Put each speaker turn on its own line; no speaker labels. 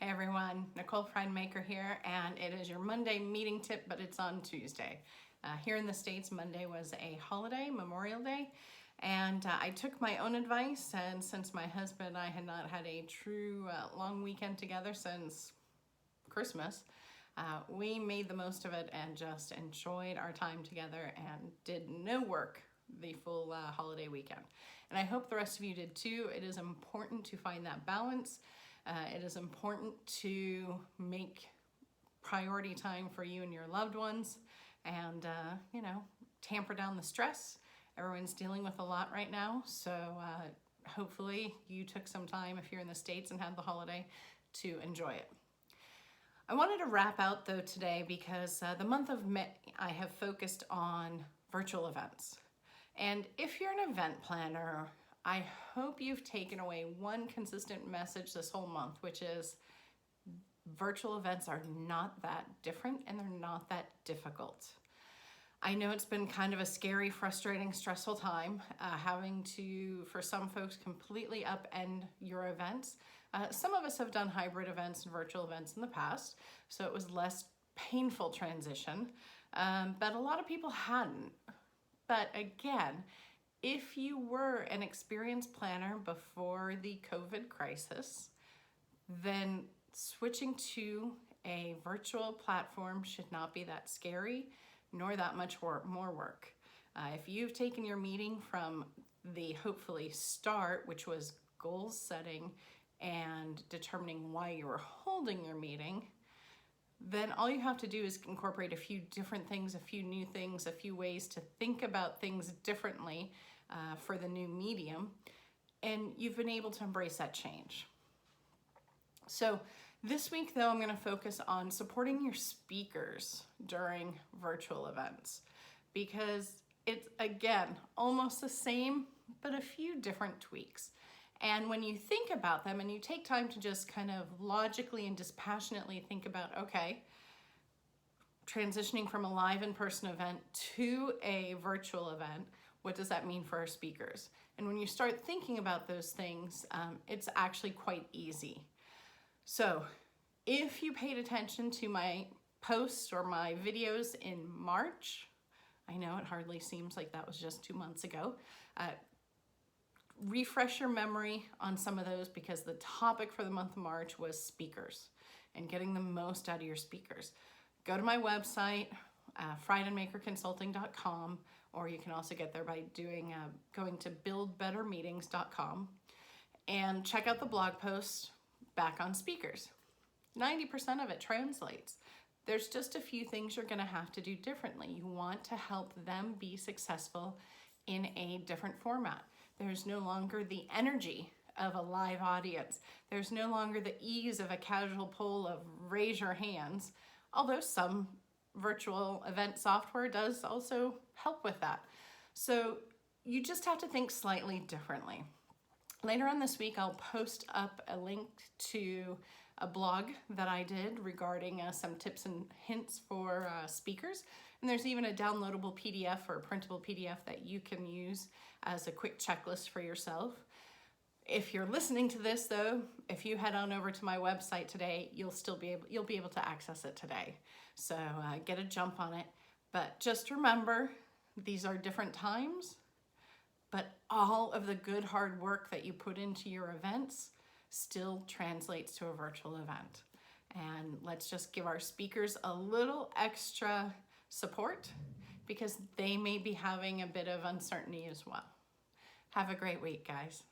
Hey everyone, Nicole Friedmaker here, and it is your Monday meeting tip, but it's on Tuesday. Here in the States, Monday was a holiday, Memorial Day, and I took my own advice, and since my husband and I had not had a true long weekend together since Christmas, we made the most of it and just enjoyed our time together and did no work the full holiday weekend. And I hope the rest of you did too. It is important to find that balance. It is important to make priority time for you and your loved ones and, tamper down the stress. Everyone's dealing with a lot right now. So hopefully you took some time, if you're in the States and had the holiday, to enjoy it. I wanted to wrap out though today because the month of May I have focused on virtual events. And if you're an event planner, I hope you've taken away one consistent message this whole month, which is virtual events are not that different and they're not that difficult. I know it's been kind of a scary, frustrating, stressful time having to, for some folks, completely upend your events. Some of us have done hybrid events and virtual events in the past, so it was less painful transition, but a lot of people hadn't. But again, if you were an experienced planner before the COVID crisis, then switching to a virtual platform should not be that scary, nor that much more work. If you've taken your meeting from the hopefully start, which was goal setting and determining why you were holding your meeting, then all you have to do is incorporate a few different things, a few new things, a few ways to think about things differently for the new medium, and you've been able to embrace that change. So this week though, I'm going to focus on supporting your speakers during virtual events because it's, again, almost the same, but a few different tweaks. And when you think about them and you take time to just kind of logically and dispassionately think about, okay, transitioning from a live in-person event to a virtual event, what does that mean for our speakers? And when you start thinking about those things, it's actually quite easy. So if you paid attention to my posts or my videos in March, I know it hardly seems like that was just 2 months ago, refresh your memory on some of those because the topic for the month of March was speakers and getting the most out of your speakers. Go to my website, friedmakerconsulting.com, or you can also get there by going to buildbettermeetings.com and check out the blog post back on speakers. 90% of it translates. There's just a few things you're going to have to do differently. You want to help them be successful in a different format. There's no longer the energy of a live audience. There's no longer the ease of a casual poll of raise your hands, although some virtual event software does also help with that. So you just have to think slightly differently. Later on this week, I'll post up a link to a blog that I did regarding some tips and hints for speakers. And there's even a downloadable PDF or a printable PDF that you can use as a quick checklist for yourself. If you're listening to this though, if you head on over to my website today, you'll be able to access it today. So get a jump on it. But just remember, these are different times, but all of the good hard work that you put into your events still translates to a virtual event. And let's just give our speakers a little extra support because they may be having a bit of uncertainty as well. Have a great week, guys.